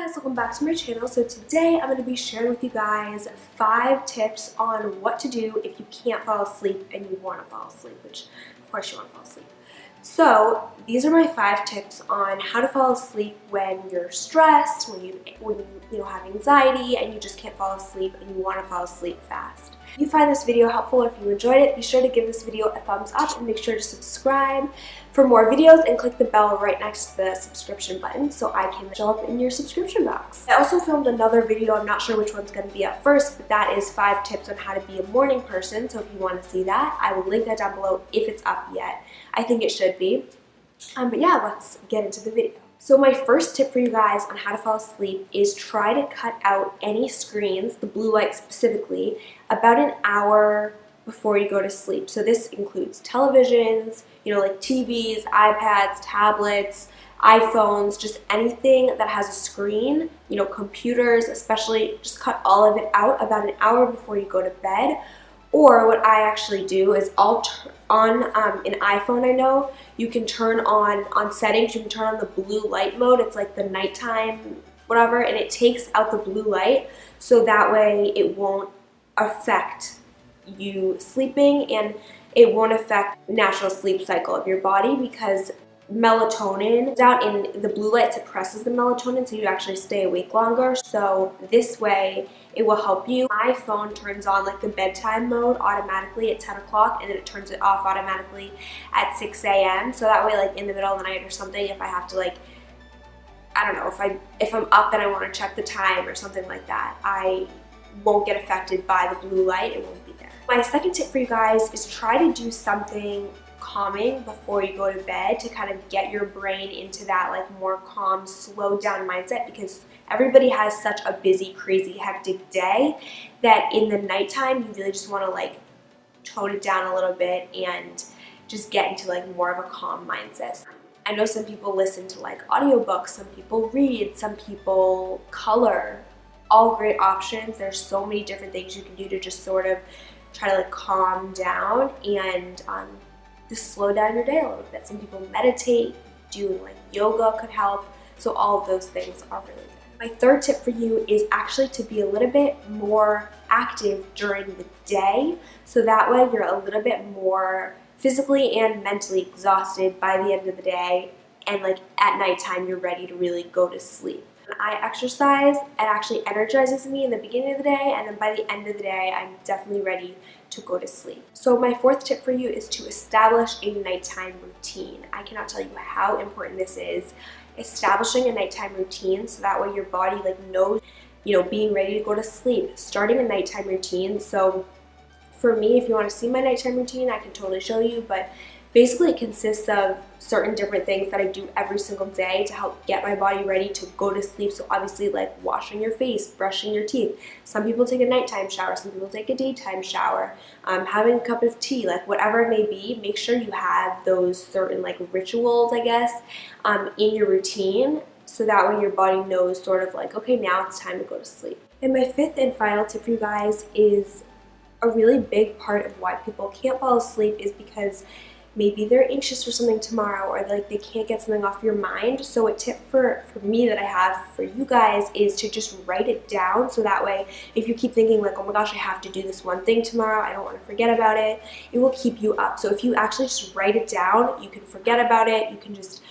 guys, welcome back to my channel. So today I'm going to be sharing with you guys 5 tips on what to do if you can't fall asleep and you want to fall asleep, which of course you want to fall asleep. So these are my 5 tips on how to fall asleep when you're stressed, when you have anxiety and you just can't fall asleep and you want to fall asleep fast. If you find this video helpful or if you enjoyed it, be sure to give this video a thumbs up and make sure to subscribe for more videos and click the bell right next to the subscription button so I can show up in your subscription box. I also filmed another video, I'm not sure which one's going to be up first, but that is 5 tips on how to be a morning person, so if you want to see that, I will link that down below if it's up yet. I think it should be. But yeah, let's get into the video. So my first tip for you guys on how to fall asleep is try to cut out any screens, the blue light specifically, about an hour before you go to sleep. So this includes televisions, like TVs, iPads, tablets, iPhones, just anything that has a screen, computers especially, just cut all of it out about an hour before you go to bed. Or what I actually do is I'll turn on an iPhone, I know, you can turn on settings, you can turn on the blue light mode. It's like the nighttime whatever, and it takes out the blue light so that way it won't affect you sleeping and it won't affect natural sleep cycle of your body, because melatonin is out in the blue light, suppresses the melatonin so you actually stay awake longer. So this way it will help you. My phone turns on like the bedtime mode automatically at 10 o'clock and then it turns it off automatically at 6 a.m. So that way, like in the middle of the night or something, if I have to, like, I don't know, if I'm up and I want to check the time or something like that, I won't get affected by the blue light. It won't be there. My second tip for you guys is try to do something calming before you go to bed to kind of get your brain into that like more calm, slow down mindset, because everybody has such a busy, crazy, hectic day that in the nighttime you really just want to like tone it down a little bit and just get into like more of a calm mindset. I know some people listen to like audiobooks, some people read, some people color. All great options. There's so many different things you can do to just sort of try to like calm down and just slow down your day a little bit. Some people meditate, doing like yoga could help. So all of those things are really good. My third tip for you is actually to be a little bit more active during the day, so that way you're a little bit more physically and mentally exhausted by the end of the day, and like at nighttime you're ready to really go to sleep. When I exercise, it actually energizes me in the beginning of the day, and then by the end of the day I'm definitely ready to go to sleep. So my fourth tip for you is to establish a nighttime routine. I cannot tell you how important this is. Establishing a nighttime routine so that way your body like knows, being ready to go to sleep. Starting a nighttime routine. So for me, if you want to see my nighttime routine, I can totally show you, but basically it consists of certain different things that I do every single day to help get my body ready to go to sleep. So obviously like washing your face, brushing your teeth. Some people take a nighttime shower, some people take a daytime shower, having a cup of tea, like whatever it may be. Make sure you have those certain like rituals, I guess, in your routine, so that way your body knows sort of like, okay, now it's time to go to sleep. And my fifth and final tip for you guys is a really big part of why people can't fall asleep is because maybe they're anxious for something tomorrow, or like they can't get something off your mind. So a tip for me that I have for you guys is to just write it down, so that way if you keep thinking like, oh my gosh, I have to do this one thing tomorrow, I don't want to forget about it, it will keep you up. So if you actually just write it down, you can forget about it, you can just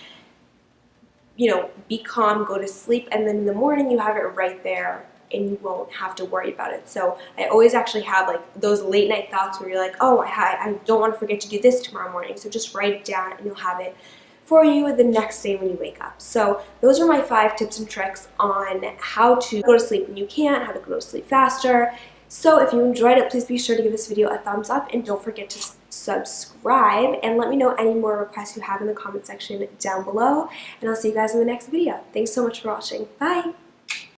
be calm, go to sleep, and then in the morning you have it right there and you won't have to worry about it. So I always actually have like those late night thoughts where you're like, oh, I don't want to forget to do this tomorrow morning. So just write it down and you'll have it for you the next day when you wake up. So those are my 5 tips and tricks on how to go to sleep when you can't, how to go to sleep faster. So if you enjoyed it, please be sure to give this video a thumbs up and don't forget to subscribe, and let me know any more requests you have in the comment section down below, and I'll see you guys in the next video. Thanks so much for watching. Bye!